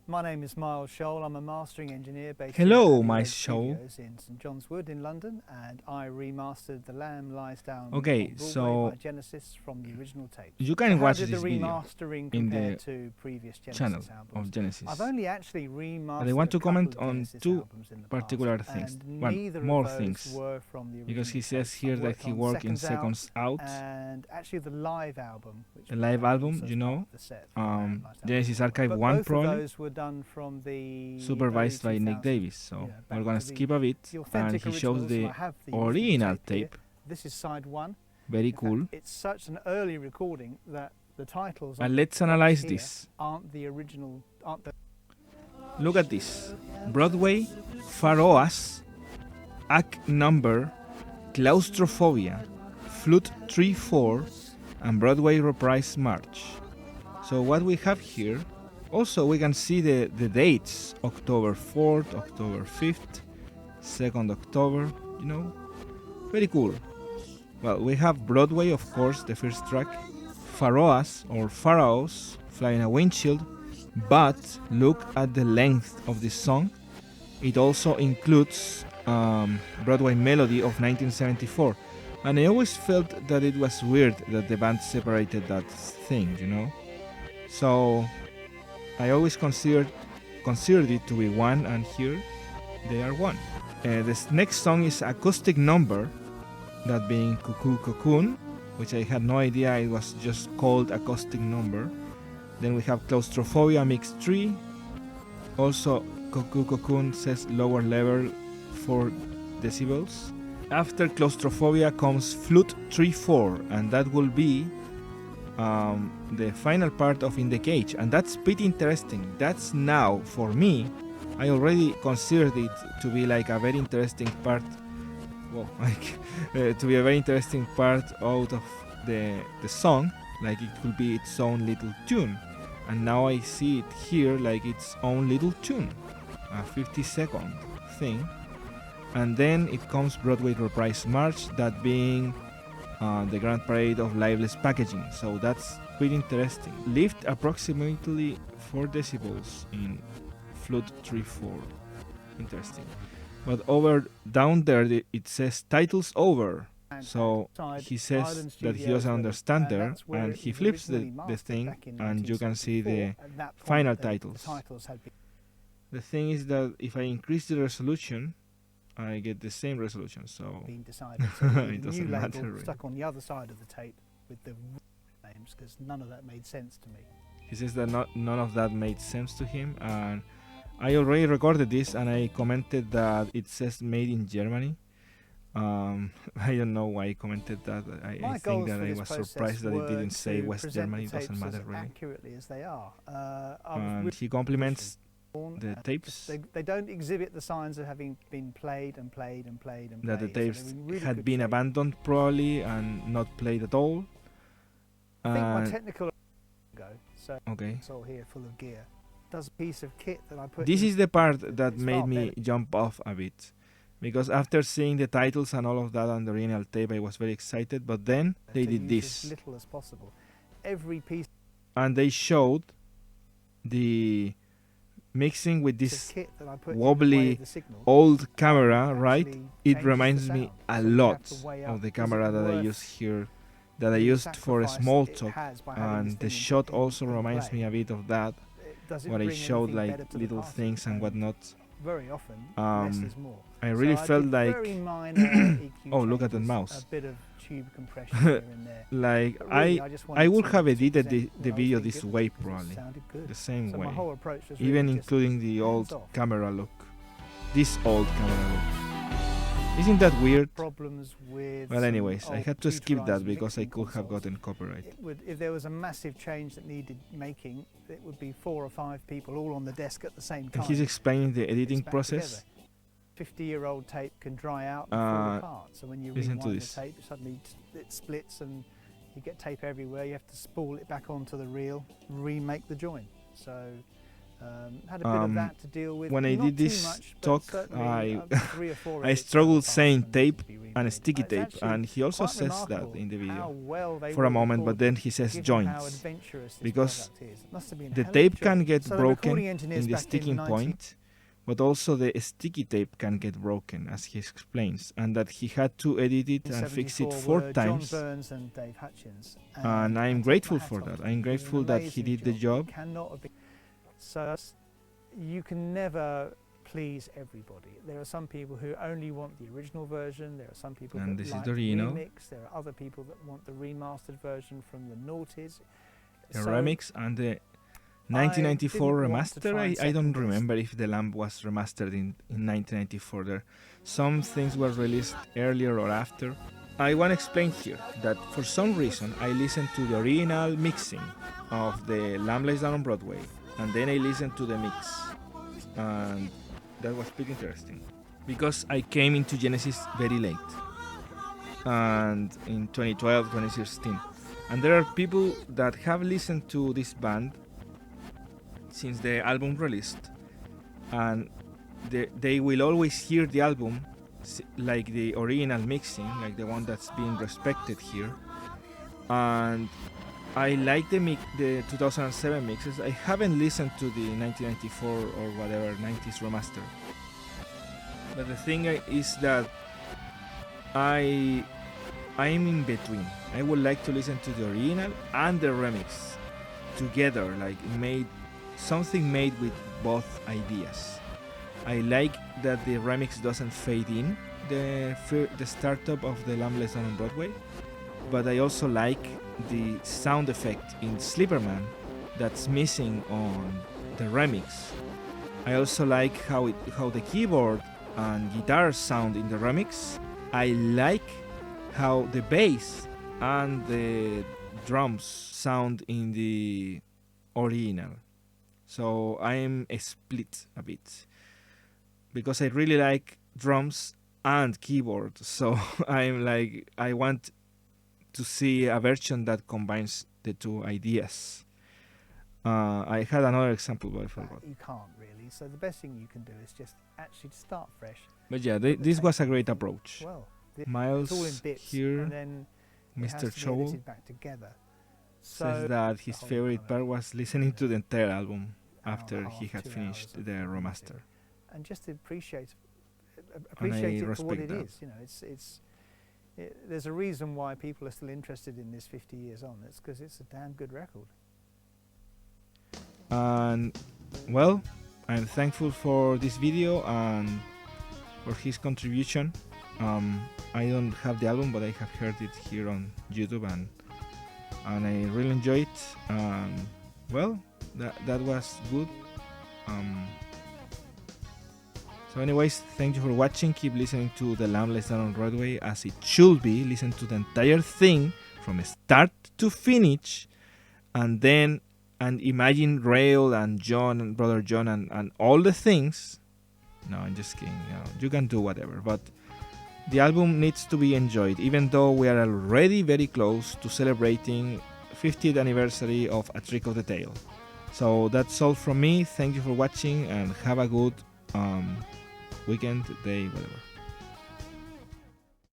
My name is Miles Scholl. I'm a mastering engineer based Hello, in Miles Abbey Scholl. Road Studios in St John's Wood in London, and I remastered The Lamb Lies Down Okay, on Broadway so by Genesis from the original tape. you So can how watch did the this video remastering in compare the to previous channel Genesis albums? of Genesis. I've only actually But I remastered want a to couple comment of on Genesis two albums in the particular past, things. and One neither more of those things, were from the original because he says tape. here I've that he on worked in Seconds Seconds Out, and actually the live album, which the was live album, also you part know, of the set for The Lamb Lies Down Genesis on Archive Broadway. 1 Both probably, of those were done from the supervised by early Nick 2000s, Davis. So you know, we're back gonna to skip a bit, the and authentic he shows originals, and the I have the original here. tape. This is side one. Very In cool. fact, it's such an early recording that the titles And on let's the analyze here this. aren't the original. Aren't the Look at this. Broadway, Pharaohs, Act Number, Claustrophobia, Flute 3-4, and Broadway Reprise March. So what we have here, also we can see the dates, October 4th, October 5th, 2nd October, you know, very cool. Well, we have Broadway, of course, the first track, Pharaohs or Pharaohs, Flying a Windshield, but look at the length of this song. It also includes Broadway Melody of 1974. And I always felt that it was weird that the band separated that thing, you know? So I always considered it to be one, and here they are one. This next song is Acoustic Number, that being Cuckoo Cocoon, which I had no idea it was just called Acoustic Number. Then we have Claustrophobia Mix 3. Also, Cuckoo Cocoon says lower level 4 decibels. After Claustrophobia comes Flute 3-4, and that will be the final part of In the Cage, and that's pretty interesting. That's now, for me, I already considered it to be like a very interesting part. Well, like to be a very interesting part out of the song, like it could be its own little tune. And now I see it here like its own little tune, a 50-second thing. And then it comes Broadway Reprise March, that being the Grand Parade of Lifeless Packaging. So that's pretty interesting. Lift approximately 4 decibels in Flute 3-4. Interesting. But over down there it says titles over. So he says that he doesn't understand there, and he flips the thing, and you can see the final titles. The thing is that if I increase the resolution, I get the same resolution, so it doesn't matter really. Stuck on the other side of the tape with the names, because none of that made sense to me. He says that none of that made sense to him, and I already recorded this, and I commented that it says made in Germany. I don't know why I commented that. I think that I was surprised that it didn't say West Germany. It doesn't matter really. Accurately as they are. And he compliments the tapes. They don't exhibit the signs of having been played and played and played and played. That the tapes so really had been abandoned probably and not played at all. I think my technical so okay. it's all here full of gear. Does a piece of kit that I put. This is the part that made me jump off a bit, because after seeing the titles and all of that on the original tape, I was very excited. But then they did this, as little as possible. Every piece, and they showed the mixing with this wobbly old camera, right? It reminds me a lot of the camera that I use here, that I used for a small talk, and the shot also reminds me a bit of that, where I showed like little things and whatnot. Very often, less is more. I really felt like oh, look at the mouse. A bit of tube compression here and there. Like really, I would have edited the video this way probably, the same way, even including the old camera look, this old camera look. Isn't that weird? Problems with well, anyways, I had to skip that because I could have gotten copyright. If there was a massive change that needed making, it would be 4 or 5 people all on the desk at the same time. And he's explaining the editing process. 50-year-old tape can dry out and fall apart. So when you rewind the tape, suddenly it splits and you get tape everywhere. You have to spool it back onto the reel, remake the joint. So Had a bit of that to deal with. When I Not did too this much, but talk, certainly, I 3 or 4 I edits struggled apart saying from tape to be remade. and sticky It's tape, actually and he also quite says that remarkable in the how video well they for a will moment, but record then he says given how joints, adventurous this because product is. It must have been a the hell of a tape can job. get So the broken recording engineers in the back in sticking 19 point, but also the sticky tape can get broken, as he explains, and that he had to edit it and fix it 4 were times. John Burns and Dave Hutchins, And I'm I take grateful my hat for off that. to I'm them. They did an grateful that he amazing did the job. Cannot have been. So you can never please everybody. There are some people who only want the original version. There are some people And that this is like the the original. remix. There are other people that want the remastered version from the noughties. The So remix and the 1994 didn't want to try and remaster. I don't second guess. remember if the lamp was remastered in 1994. There, some things were released earlier or after. I want to explain here that for some reason I listened to the original mixing of the Lamb Lies Down on Broadway, and then I listened to the mix, and that was pretty interesting because I came into Genesis very late, and in 2012, 2016, and there are people that have listened to this band since the album released, and they will always hear the album like the original mixing, like the one that's being respected here. And I like the 2007 mixes. I haven't listened to the 1994 or whatever 90s remaster. But the thing is that I'm in between. I would like to listen to the original and the remix together, like something made with both ideas. I like that the remix doesn't fade in the startup of the Lamb Lies Down on Broadway, but I also like the sound effect in Slipperman that's missing on the remix. I also like how the keyboard and guitar sound in the remix. I like how the bass and the drums sound in the original. So I'm split a bit, because I really like drums and keyboard. So I'm like, I want to see a version that combines the two ideas. I had another example, but I forgot. You can't really. So the best thing you can do is just actually start fresh. But yeah, this was a great approach. Well, Miles it's all in bits, here, and then Mr. Chow, back together. says that his favorite part was listening to the entire album after he had finished the remaster. And just appreciate it for what it is. You know, there's a reason why people are still interested in this 50 years on. It's because it's a damn good record. And well, I'm thankful for this video and for his contribution. I don't have the album, but I have heard it here on YouTube, and I really enjoy it. Well, that was good. So anyways, thank you for watching. Keep listening to The Lamb Lies Down on Broadway as it should be. Listen to the entire thing from start to finish, and imagine Rail and John and Brother John and all the things. No, I'm just kidding. You can do whatever, but the album needs to be enjoyed, even though we are already very close to celebrating 50th anniversary of A Trick of the Tail. So that's all from me. Thank you for watching, and have a good weekend, day, whatever.